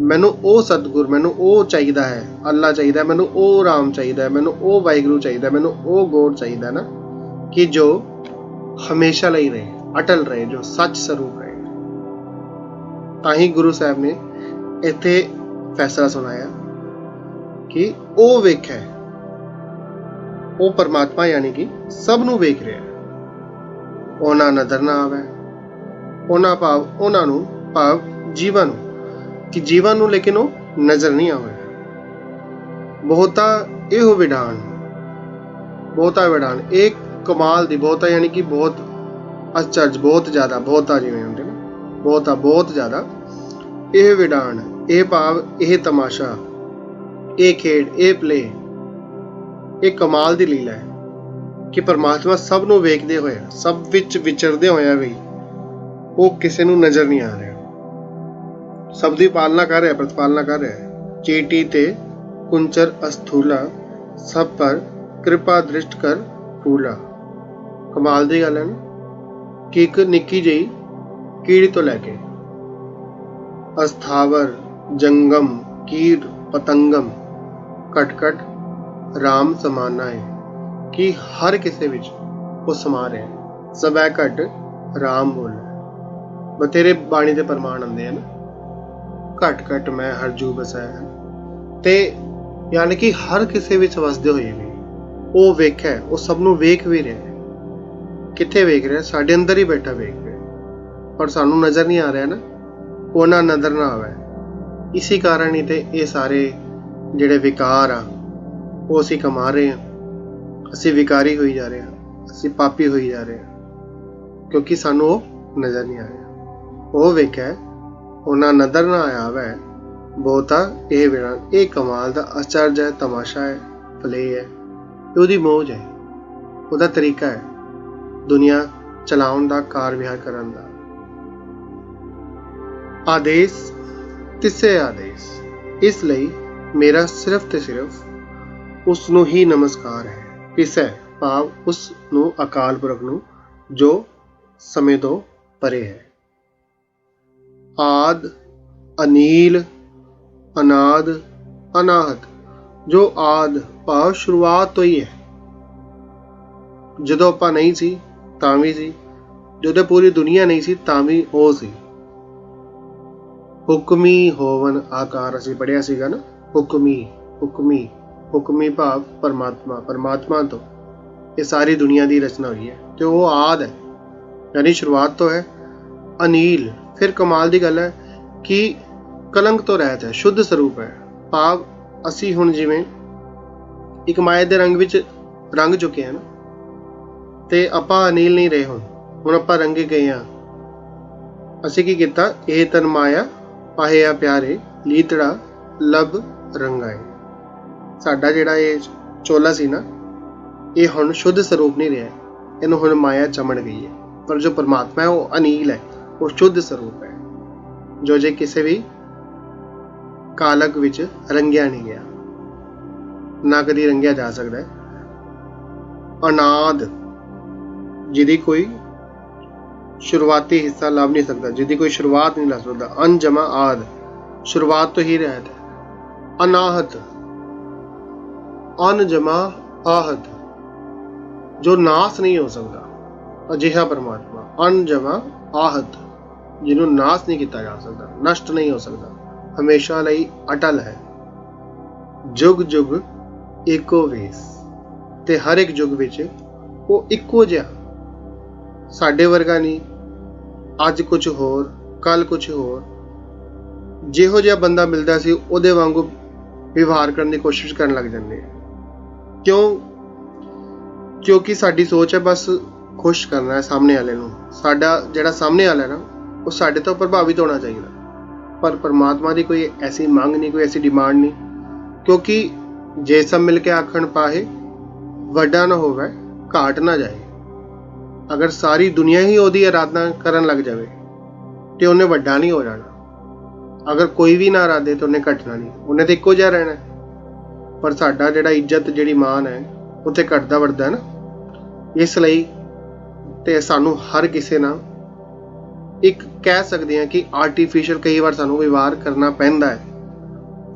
ਮੈਨੂੰ ਉਹ ਸਤਿਗੁਰ, ਮੈਨੂੰ ਉਹ ਚਾਹੀਦਾ ਹੈ, ਅੱਲਾ ਚਾਹੀਦਾ, ਮੈਨੂੰ ਉਹ ਰਾਮ ਚਾਹੀਦਾ, ਮੈਨੂੰ ਉਹ ਵਾਹਿਗੁਰੂ ਚਾਹੀਦਾ, ਮੈਨੂੰ ਉਹ ਗੋਡ ਚਾਹੀਦਾ ਨਾ, ਕਿ ਜੋ ਹਮੇਸ਼ਾ ਲਈ ਰਹੇ, ਅਟਲ ਰਹੇ, ਜੋ ਸੱਚ ਸਰੂਪ ਰਹੇ। ਤਾਂ ਹੀ ਗੁਰੂ ਸਾਹਿਬ ਨੇ ਇੱਥੇ ਫੈਸਲਾ ਸੁਣਾਇਆ ਕਿ ਉਹ ਵੇਖੇ, ਉਹ ਪਰਮਾਤਮਾ ਯਾਨੀ ਕਿ ਸਭ ਨੂੰ ਵੇਖ ਰਿਹਾ, ਉਹਨਾਂ ਨਜ਼ਰ ਨਾ ਆਵੇ, ਉਹਨਾਂ ਭਾਵ ਉਹਨਾਂ ਨੂੰ, ਭਾਵ ਜੀਵਨ ਨੂੰ, ਕਿ ਜੀਵਨ ਨੂੰ ਲੇਕਿਨ ਉਹ ਨਜ਼ਰ ਨਹੀਂ ਆਵੇ। ਬਹੁਤਾ ਇਹੋ ਵਿਧਾਨ, ਬਹੁਤਾ ਵਿਧਾਨ, ਇਹ ਕਮਾਲ ਦੀ, ਬਹੁਤਾ ਯਾਨੀ ਕਿ ਬਹੁਤ ਅਚਰਜ, ਬਹੁਤ ਜ਼ਿਆਦਾ, ਬਹੁਤਾ ਜਿਵੇਂ ਹੁੰਦੇ ਨਾ, ਬਹੁਤਾ ਬਹੁਤ ਜ਼ਿਆਦਾ, ਇਹ ਵਿਧਾਨ, ਇਹ ਭਾਵ, ਇਹ ਤਮਾਸ਼ਾ, ਇਹ ਖੇਡ, ਇਹ ਪਲੇ, ਇਹ ਕਮਾਲ ਦੀ ਲੀਲਾ ਹੈ ਕਿ ਪਰਮਾਤਮਾ ਸਭ ਨੂੰ ਵੇਖਦੇ ਹੋਇਆ, ਸਭ ਵਿੱਚ ਵਿਚਰਦੇ ਹੋਇਆ ਵੀ ਉਹ ਕਿਸੇ ਨੂੰ ਨਜ਼ਰ ਨਹੀਂ ਆ ਰਿਹਾ, ਸਭ ਦੀ ਪਾਲਣਾ ਕਰ ਰਿਹਾ, ਪ੍ਰਤਪਾਲਨਾ ਕਰ ਰਿਹਾ। ਚੇਟੀ ਤੇ ਕੁੰਚਰ ਅਸਥੂਲਾ, ਸਭ ਪਰ ਕਿਰਪਾ ਦ੍ਰਿਸ਼ਟ ਕਰ ਫੂਲਾ। ਕਮਾਲ ਦੀ ਗੱਲ ਹੈ ਨਾ ਕਿ ਇੱਕ ਨਿੱਕੀ ਜਿਹੀ ਕੀੜੀ ਤੋਂ ਲੈ ਕੇ ਅਸਥਾਵਰ, ਜੰਗਮ, ਕੀਟ ਪਤੰਗਮ, ਘਟ ਘਟ ਰਾਮ ਸਮਾਨਾ ਹੈ, ਕਿ ਹਰ ਕਿਸੇ ਵਿੱਚ ਉਹ ਸਮਾ ਰਿਹਾ। ਸਭੈ ਘਟ ਰਾਮ ਬੋਲ, ਬਥੇਰੇ ਬਾਣੀ ਦੇ ਪ੍ਰਮਾਣ ਆਉਂਦੇ ਹਨ, ਘਟ ਘਟ ਮੈਂ ਹਰ ਜੂ ਬਸਾਇਆ, ਤੇ ਯਾਨੀ ਕਿ ਹਰ ਕਿਸੇ ਵਿੱਚ ਵਸਦੇ ਹੋਏ ਵੀ ਉਹ ਵੇਖਿਆ, ਉਹ ਸਭ ਨੂੰ ਵੇਖ ਵੀ ਰਿਹਾ। ਕਿੱਥੇ ਵੇਖ ਰਿਹਾ? ਸਾਡੇ ਅੰਦਰ ਹੀ ਬੈਠਾ ਵੇਖ ਰਿਹਾ, ਪਰ ਸਾਨੂੰ ਨਜ਼ਰ ਨਹੀਂ ਆ ਰਿਹਾ ਨਾ, ਉਹਨਾਂ ਨਜ਼ਰ ਨਾ ਆਵੇ। ਇਸੇ ਕਾਰਨ ਹੀ ਤੇ ਇਹ ਸਾਰੇ ਜਿਹੜੇ ਵਿਕਾਰ ਆ ਉਹ ਅਸੀਂ ਕਮਾ ਰਹੇ ਹਾਂ, ਅਸੀਂ ਵਿਕਾਰੀ ਹੋਈ ਜਾ ਰਹੇ ਹਾਂ, ਅਸੀਂ ਪਾਪੀ ਹੋਈ ਜਾ ਰਹੇ ਹਾਂ, ਕਿਉਂਕਿ ਸਾਨੂੰ ਉਹ ਨਜ਼ਰ ਨਹੀਂ ਆ ਰਿਹਾ। ਉਹ ਵੇਖਿਆ, ਉਹਨਾਂ ਨਜ਼ਰ ਨਾ ਆਇਆ ਵੈ, ਬਹੁਤਾ ਇਹ ਵਿਰਾਨ, ਇਹ ਕਮਾਲ ਦਾ ਅਚਰਜ ਹੈ, ਤਮਾਸ਼ਾ ਹੈ, ਪਲੇ ਹੈ, ਉਹਦੀ ਮੌਜ ਹੈ, ਉਹਦਾ ਤਰੀਕਾ ਹੈ ਦੁਨੀਆ ਚਲਾਉਣ ਦਾ, ਕਾਰ ਵਿਹਾਰ ਕਰਨ ਦਾ। ਆਦੇਸ਼ ਤਿਸੇ ਆਦੇਸ਼, ਇਸ ਲਈ ਮੇਰਾ ਸਿਰਫ ਤੇ ਸਿਰਫ ਉਸ ਨੂੰ ਹੀ ਨਮਸਕਾਰ ਹੈ। ਤਿਸੈ ਭਾਵ ਉਸ ਨੂੰ, ਅਕਾਲ ਪੁਰਖ ਨੂੰ, ਜੋ ਸਮੇਂ ਤੋਂ ਪਰੇ ਹੈ। ਆਦ, ਅਨੀਲ, ਅਨਾਦ, ਅਨਾਹਤ, ਜੋ ਆਦ ਭਾਵ ਸ਼ੁਰੂਆਤ ਤੋਂ ਹੀ ਹੈ। ਜਦੋਂ ਆਪਾਂ ਨਹੀਂ ਸੀ ਤਾਂ ਵੀ ਸੀ, ਜਦੋਂ ਪੂਰੀ ਦੁਨੀਆ ਨਹੀਂ ਸੀ ਤਾਂ ਵੀ ਉਹ ਸੀ। ਹੁਕਮੀ ਹੋਵਨ ਆਕਾਰ, ਅਸੀਂ ਪੜ੍ਹਿਆ ਸੀਗਾ ਨਾ, ਹੁਕਮੀ, ਹੁਕਮੀ, ਹੁਕਮੀ ਭਾਵ ਪਰਮਾਤਮਾ, ਪਰਮਾਤਮਾ ਤੋਂ ਇਹ ਸਾਰੀ ਦੁਨੀਆ ਦੀ ਰਚਨਾ ਹੋਈ ਹੈ, ਤੇ ਉਹ ਆਦ ਹੈ ਯਾਨੀ ਸ਼ੁਰੂਆਤ ਤੋਂ ਹੈ। ਅਨੀਲ, ਫਿਰ ਕਮਾਲ ਦੀ ਗੱਲ ਹੈ ਕਿ ਕਲੰਕ ਤੋਂ ਰਹਿਤ ਹੈ, ਸ਼ੁੱਧ ਸਰੂਪ ਹੈ, ਭਾਵ ਅਸੀਂ ਹੁਣ ਜਿਵੇਂ ਇੱਕ ਮਾਇਆ ਦੇ ਰੰਗ ਵਿੱਚ ਰੰਗ ਚੁੱਕੇ ਹਾਂ ਨਾ, ਤੇ ਆਪਾਂ ਅਨੀਲ ਨਹੀਂ ਰਹੇ, ਹੁਣ ਆਪਾਂ ਰੰਗੇ ਗਏ ਹਾਂ। ਅਸੀਂ ਕੀ ਕੀਤਾ, ਇਹ ਤਨ ਮਾਇਆ ਪਾਹਿਆ ਪਿਆਰੇ, ਲੀਤੜਾ ਲਬ ਰੰਗਾਏ। ਸਾਡਾ ਜਿਹੜਾ ਇਹ ਚੋਲਾ ਸੀ ਨਾ, ਇਹ ਹੁਣ ਸ਼ੁੱਧ ਸਰੂਪ ਨਹੀਂ ਰਿਹਾ, ਇਹਨੂੰ ਹੁਣ ਮਾਇਆ ਚਮੜ ਗਈ ਹੈ। ਪਰ ਜੋ ਪਰਮਾਤਮਾ ਹੈ ਉਹ ਅਨੀਲ ਹੈ, ਉਹ ਸ਼ੁੱਧ ਸਰੂਪ ਹੈ, ਜੋ ਜੇ ਕਿਸੇ ਵੀ ਕਾਲਕ ਵਿੱਚ ਰੰਗਿਆ ਨਹੀਂ ਗਿਆ, ਨਾ ਕਦੀ ਰੰਗਿਆ ਜਾ ਸਕਦਾ ਹੈ। ਅਨਾਦ, ਜਿਹਦੀ ਕੋਈ ਸ਼ੁਰੂਆਤੀ ਹਿੱਸਾ ਲੱਭ ਨਹੀਂ ਸਕਦਾ, ਜਿਹਦੀ ਕੋਈ ਸ਼ੁਰੂਆਤ ਨਹੀਂ ਲੱਭ ਸਕਦਾ। ਅਨਜਮਾ ਆਦ, ਸ਼ੁਰੂਆਤ ਤੋਂ ਹੀ ਰਹਿਤ ਹੈ। ਅਨਾਹਤ, ਅਨਜਮਾ ਆਹਤ, ਜੋ ਨਾਸ ਨਹੀਂ ਹੋ ਸਕਦਾ, ਅਜਿਹਾ ਪਰਮਾਤਮਾ। ਅਨਜਮਾ ਆਹਤ, ਜਿਹਨੂੰ ਨਾਸ ਨਹੀਂ ਕੀਤਾ ਜਾ ਸਕਦਾ, ਨਸ਼ਟ ਨਹੀਂ ਹੋ ਸਕਦਾ, ਹਮੇਸ਼ਾ ਲਈ ਅਟਲ ਹੈ। ਜੁਗ ਜੁਗ ਏਕੋ ਵੇਸ, ਤੇ ਹਰ ਇੱਕ ਯੁੱਗ ਵਿੱਚ ਉਹ ਇੱਕੋ ਜਿਹਾ, ਸਾਡੇ ਵਰਗਾ ਨਹੀਂ, ਅੱਜ ਕੁਝ ਹੋਰ ਕੱਲ ਕੁਝ ਹੋਰ। ਜਿਹੋ ਜਿਹਾ ਬੰਦਾ ਮਿਲਦਾ ਸੀ ਉਹਦੇ ਵਾਂਗੂ ਵਿਵਹਾਰ ਕਰਨ ਦੀ ਕੋਸ਼ਿਸ਼ ਕਰਨ ਲੱਗ ਜਾਂਦੇ ਆ। ਕਿਉਂਕਿ ਸਾਡੀ ਸੋਚ ਹੈ ਬਸ ਖੁਸ਼ ਕਰਨਾ ਹੈ ਸਾਹਮਣੇ ਵਾਲੇ ਨੂੰ, ਸਾਡਾ ਜਿਹੜਾ ਸਾਹਮਣੇ ਵਾਲਾ ਨਾ ਉਹ ਸਾਡੇ ਤੋਂ ਪ੍ਰਭਾਵਿਤ ਹੋਣਾ ਚਾਹੀਦਾ। ਪਰ ਪਰਮਾਤਮਾ ਦੀ ਕੋਈ ਐਸੀ ਮੰਗ ਨਹੀਂ, ਕੋਈ ਐਸੀ ਡਿਮਾਂਡ ਨਹੀਂ, ਕਿਉਂਕਿ ਜੇ ਸਭ ਮਿਲ ਕੇ ਆਖਣ ਪਾਹੇ, ਵੱਡਾ ਨਾ ਹੋਵੇ ਘਾਟ ਨਾ ਜਾਏ। ਅਗਰ ਸਾਰੀ ਦੁਨੀਆ ਹੀ ਉਹਦੀ ਆਰਾਧਨਾ ਕਰਨ ਲੱਗ ਜਾਵੇ ਤੇ ਉਹਨੇ ਵੱਡਾ ਨਹੀਂ ਹੋ ਜਾਣਾ। ਅਗਰ ਕੋਈ ਵੀ ਨਾ ਆਰਾਧੇ ਤਾਂ ਉਹਨੇ ਘਟਣਾ ਨਹੀਂ, ਉਹਨੇ ਤਾਂ ਇੱਕੋ ਜਿਹਾ ਰਹਿਣਾ। ਪਰ ਸਾਡਾ ਜਿਹੜਾ ਇੱਜ਼ਤ, ਜਿਹੜੀ ਮਾਨ ਹੈ, ਉਹ ਤੇ ਘਟਦਾ ਵੱਧਦਾ ਹੈ ਨਾ। ਇਸ ਲਈ ਤੇ ਸਾਨੂੰ ਹਰ ਕਿਸੇ ਨਾਲ ਇੱਕ ਕਹਿ ਸਕਦੇ ਹਾਂ ਕਿ ਆਰਟੀਫਿਸ਼ੀਅਲ ਕਈ ਵਾਰ ਸਾਨੂੰ ਵਿਵਹਾਰ ਕਰਨਾ ਪੈਂਦਾ ਹੈ।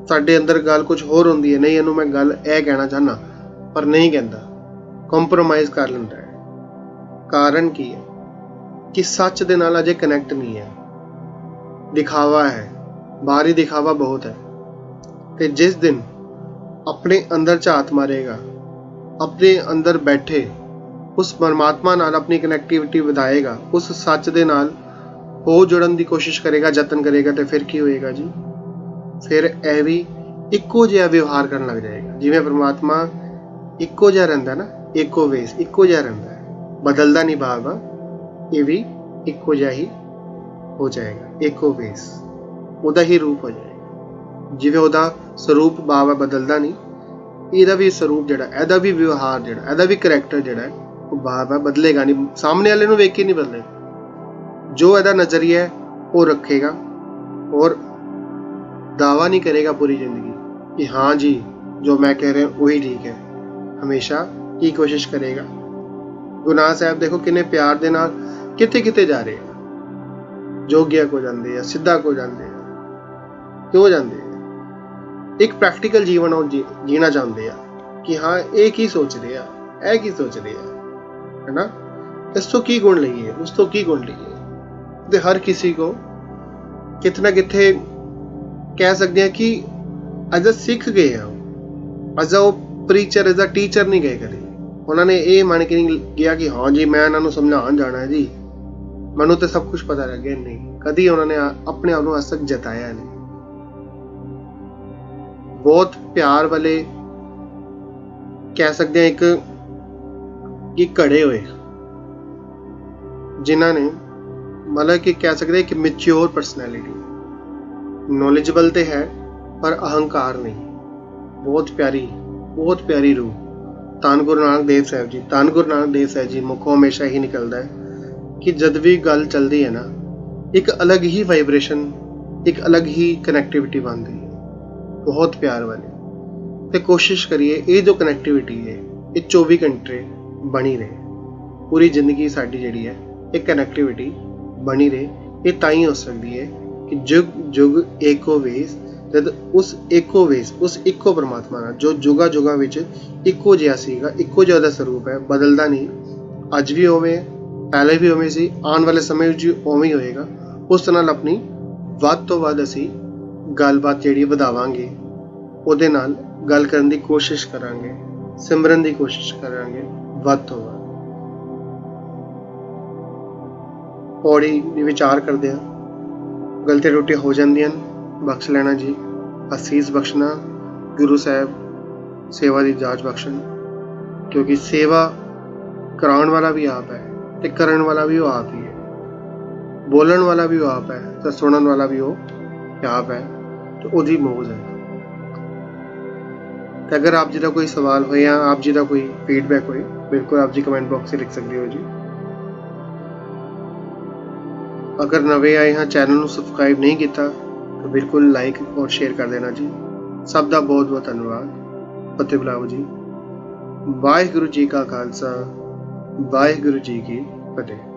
ਸਾਡੇ ਅੰਦਰ ਗੱਲ ਕੁਝ ਹੋਰ ਹੁੰਦੀ ਹੈ, ਨਹੀਂ ਇਹਨੂੰ ਮੈਂ ਗੱਲ ਇਹ ਕਹਿਣਾ ਚਾਹੁੰਦਾ ਪਰ ਨਹੀਂ ਕਹਿੰਦਾ, ਕੰਪਰੋਮਾਈਜ਼ ਕਰ ਲੈਂਦਾ ਹੈ। ਕਾਰਨ ਕੀ ਹੈ ਕਿ ਸੱਚ ਦੇ ਨਾਲ ਅਜੇ ਕਨੈਕਟ ਨਹੀਂ ਹੈ, ਦਿਖਾਵਾ ਹੈ, ਬਾਹਰੀ ਦਿਖਾਵਾ ਬਹੁਤ ਹੈ। ਤੇ ਜਿਸ ਦਿਨ ਆਪਣੇ ਅੰਦਰ ਝਾਤ ਮਾਰੇਗਾ, ਆਪਣੇ ਅੰਦਰ ਬੈਠੇ ਉਸ ਪਰਮਾਤਮਾ ਨਾਲ ਆਪਣੀ ਕਨੈਕਟੀਵਿਟੀ ਵਧਾਏਗਾ, ਉਸ ਸੱਚ ਦੇ ਨਾਲ ਹੋ ਜੁੜਨ ਦੀ ਕੋਸ਼ਿਸ਼ ਕਰੇਗਾ, ਯਤਨ ਕਰੇਗਾ, ਤੇ ਫਿਰ ਕੀ ਹੋਏਗਾ ਜੀ? ਫਿਰ ਇਹ ਵੀ ਇੱਕੋ ਜਿਹਾ ਵਿਵਹਾਰ ਕਰਨ ਲੱਗ ਜਾਏਗਾ। ਜਿਵੇਂ ਪਰਮਾਤਮਾ ਇੱਕੋ ਜਿਹਾ ਰਹਿੰਦਾ ਨਾ, ਇੱਕੋ ਵੇਸ, ਇੱਕੋ ਜਿਹਾ ਰਹਿੰਦਾ ਹੈ, ਬਦਲਦਾ ਨਹੀਂ ਭਾਵ, ਇਹ ਵੀ ਇੱਕੋ ਜਿਹਾ ਹੀ ਹੋ ਜਾਏਗਾ, ਇੱਕੋ ਵੇਸ, ਉਹਦਾ ਹੀ ਰੂਪ ਹੋ ਜਾਏਗਾ। ਜਿਵੇਂ ਉਹਦਾ ਸਰੂਪ ਭਾਵ ਬਦਲਦਾ ਨਹੀਂ, ਇਹਦਾ ਵੀ ਸਰੂਪ ਜਿਹੜਾ, ਇਹਦਾ ਵੀ ਵਿਵਹਾਰ ਜਿਹੜਾ, ਇਹਦਾ ਵੀ ਕਰੈਕਟਰ ਜਿਹੜਾ ਉਹ ਭਾਵ ਬਦਲੇਗਾ ਨਹੀਂ, ਸਾਹਮਣੇ ਵਾਲੇ ਨੂੰ ਵੇਖ ਕੇ ਨਹੀਂ ਬਦਲੇਗਾ। ਜੋ ਇਹਦਾ ਨਜ਼ਰੀਆ ਹੈ ਉਹ ਰੱਖੇਗਾ ਔਰ ਦਾਵਾ ਨਹੀਂ ਕਰੇਗਾ ਪੂਰੀ ਜ਼ਿੰਦਗੀ ਕਿ ਹਾਂ ਜੀ ਜੋ ਮੈਂ ਕਹਿ ਰਿਹਾ ਉਹੀ ਠੀਕ ਹੈ। ਹਮੇਸ਼ਾ ਕੀ ਕੋਸ਼ਿਸ਼ ਕਰੇਗਾ? ਗੁਨਾਹ ਸਾਹਿਬ ਦੇਖੋ ਕਿੰਨੇ ਪਿਆਰ ਦੇ ਨਾਲ ਕਿੱਥੇ ਕਿੱਥੇ ਜਾ ਰਹੇ ਆ, ਜੋਗਿਆ ਕੋ ਜਾਂਦੇ ਆ, ਸਿੱਧਾ ਕੋ ਜਾਂਦੇ ਆ, ਕਿਉਂ ਜਾਂਦੇ ਆ? ਇੱਕ ਪ੍ਰੈਕਟੀਕਲ ਜੀਵਨ ਉਹ ਜੀਣਾ ਚਾਹੁੰਦੇ ਆ ਕਿ ਹਾਂ ਇਹ ਕੀ ਸੋਚ ਰਹੇ ਆ, ਇਹ ਕੀ ਸੋਚ ਰਹੇ ਆ, है ना? इस तो की गुण लगी है, उस तो की गुण लगी है। ਤੇ ਹਰ ਕਿਸੇ ਕੋ ਕਿਤਨਾ ਕਿੱਥੇ ਕਹਿ ਸਕਦੇ ਆ ਕਿ ਅਜਾ ਸਿੱਖ ਗਏ ਆ, ਅਜਾ ਉਹ ਪ੍ਰੀਚਰ, ਅਜਾ ਟੀਚਰ ਨਹੀਂ ਗਏ ਕਦੇ। ਉਹਨਾਂ ਨੇ ਇਹ ਮੰਨ ਕੇ ਨਹੀਂ ਗਿਆ ਕਿ ਹਾਂ ਜੀ ਮੈਂ ਇਹਨਾਂ ਨੂੰ ਸਮਝਾਉਣ ਜਾਣਾ ਹੈ ਜੀ, ਮੈਨੂੰ ਤਾਂ ਸਭ ਕੁਝ ਪਤਾ ਲੱਗ ਗਿਆ। ਨਹੀਂ, ਕਦੀ ਉਹਨਾਂ ਨੇ ਆਪਣੇ ਆਪ ਨੂੰ ਅੱਜ ਤੱਕ ਜਤਾਇਆ ਨਹੀਂ। ਬਹੁਤ ਪਿਆਰ ਵਾਲੇ ਕਹਿ ਸਕਦੇ ਆ, ਇੱਕ ਕਿ ਘੜੇ ਹੋਏ ਜਿਨ੍ਹਾਂ ਨੇ ਮਤਲਬ ਕਿ ਕਹਿ ਸਕਦੇ ਕਿ ਮੈਚਿਓਰ ਪਰਸਨੈਲਿਟੀ, ਨੌਲੇਜੇਬਲ ਤੇ ਹੈ पर अहंकार नहीं। बहुत प्यारी रूह ਧੰਨ ਗੁਰੂ ਨਾਨਕ ਦੇਵ ਸਾਹਿਬ ਜੀ। ਧੰਨ ਗੁਰੂ ਨਾਨਕ ਦੇਵ ਸਾਹਿਬ ਜੀ ਮੁਖੋਂ ਹਮੇਸ਼ਾ ਹੀ ਨਿਕਲਦਾ ਹੈ ਕਿ ਜਦ ਵੀ ਗੱਲ ਚੱਲਦੀ ਹੈ ਨਾ, ਇੱਕ ਅਲੱਗ ਹੀ ਵਾਈਬ੍ਰੇਸ਼ਨ, ਇੱਕ ਅਲੱਗ ਹੀ ਕਨੈਕਟੀਵਿਟੀ ਬਣਦੀ ਹੈ, ਬਹੁਤ ਪਿਆਰ ਵਾਲੀ। ਤੇ ਕੋਸ਼ਿਸ਼ ਕਰੀਏ ਇਹ ਜੋ ਕਨੈਕਟੀਵਿਟੀ ਹੈ ਇਹ 24 ਘੰਟੇ ਬਣੀ ਰਹੇ, ਪੂਰੀ ਜ਼ਿੰਦਗੀ ਸਾਡੀ ਜਿਹੜੀ ਹੈ ਇਹ ਕਨੈਕਟੀਵਿਟੀ ਬਣੀ ਰਹੇ। ਇਹ ਤਾਂ ਹੀ ਹੋ ਸਕਦੀ ਹੈ ਕਿ ਜੁਗ ਜੁਗ ਏਕੋ ਵੇਸ, ਜਦ ਉਸ ਏਕੋ ਵੇਸ, ਉਸ ਇੱਕੋ ਪਰਮਾਤਮਾ ਨਾਲ ਜੋ ਜੁਗਾ ਜੁਗਾਂ ਵਿੱਚ ਇੱਕੋ ਜਿਹਾ ਸੀਗਾ, ਇੱਕੋ ਜਿਹਾ ਦਾ ਸਰੂਪ ਹੈ, ਬਦਲਦਾ ਨਹੀਂ। ਅੱਜ ਵੀ ਉਵੇਂ, ਪਹਿਲੇ ਵੀ ਉਵੇਂ ਸੀ, ਆਉਣ ਵਾਲੇ ਸਮੇਂ ਵਿੱਚ ਉਵੇਂ ਹੀ ਹੋਏਗਾ। ਉਸ ਤਰ੍ਹਾਂ ਨਾਲ ਆਪਣੀ ਵੱਧ ਤੋਂ ਵੱਧ ਅਸੀਂ ਗੱਲਬਾਤ ਜਿਹੜੀ ਵਧਾਵਾਂਗੇ, ਉਹਦੇ ਨਾਲ ਗੱਲ ਕਰਨ ਦੀ ਕੋਸ਼ਿਸ਼ ਕਰਾਂਗੇ, ਸਿਮਰਨ ਦੀ ਕੋਸ਼ਿਸ਼ ਕਰਾਂਗੇ ਵੱਧ ਤੋਂ ਵੱਧ। ਪੌੜੀ ਦੀ ਵਿਚਾਰ ਕਰਦੇ ਹਾਂ, ਗਲਤੀ ਟੁੱਟੀਆਂ ਹੋ ਜਾਂਦੀਆਂ, ਬਖਸ਼ ਲੈਣਾ ਜੀ, ਅਸੀਸ ਬਖਸ਼ਣਾ, ਗੁਰੂ ਸਾਹਿਬ ਸੇਵਾ ਦੀ ਜਾਂਚ ਬਖਸ਼ਣ, ਕਿਉਂਕਿ ਸੇਵਾ ਕਰਾਉਣ ਵਾਲਾ ਵੀ ਆਪ ਹੈ ਤੇ ਕਰਨ ਵਾਲਾ ਵੀ ਉਹ ਆਪ ਹੀ ਹੈ, ਬੋਲਣ ਵਾਲਾ ਵੀ ਉਹ ਆਪ ਹੈ ਤੇ ਸੁਣਨ ਵਾਲਾ ਵੀ ਉਹ ਆਪ ਹੈ, ਤੇ ਉਹਦੀ ਮੌਜ ਹੈ। ਤੇ ਅਗਰ ਆਪ ਜੀ ਦਾ ਕੋਈ ਸਵਾਲ ਹੋਏ ਜਾਂ ਆਪ ਜੀ ਦਾ ਕੋਈ ਫੀਡਬੈਕ ਹੋਏ, ਬਿਲਕੁਲ ਆਪ ਜੀ ਕਮੈਂਟ ਬਾਕਸ 'ਚ ਲਿਖ ਸਕਦੇ ਹੋ ਜੀ। ਅਗਰ ਨਵੇਂ ਆਏ ਹਾਂ, ਚੈਨਲ ਨੂੰ ਸਬਸਕ੍ਰਾਈਬ ਨਹੀਂ ਕੀਤਾ ਤਾਂ ਬਿਲਕੁਲ ਲਾਈਕ ਔਰ ਸ਼ੇਅਰ ਕਰ ਦੇਣਾ ਜੀ। ਸਭ ਦਾ ਬਹੁਤ ਬਹੁਤ ਧੰਨਵਾਦ। ਫਤਿਹ ਬੁਲਾਓ ਜੀ। ਵਾਹਿਗੁਰੂ ਜੀ ਕਾ ਖਾਲਸਾ, ਵਾਹਿਗੁਰੂ ਜੀ ਕੀ ਫਤਿਹ।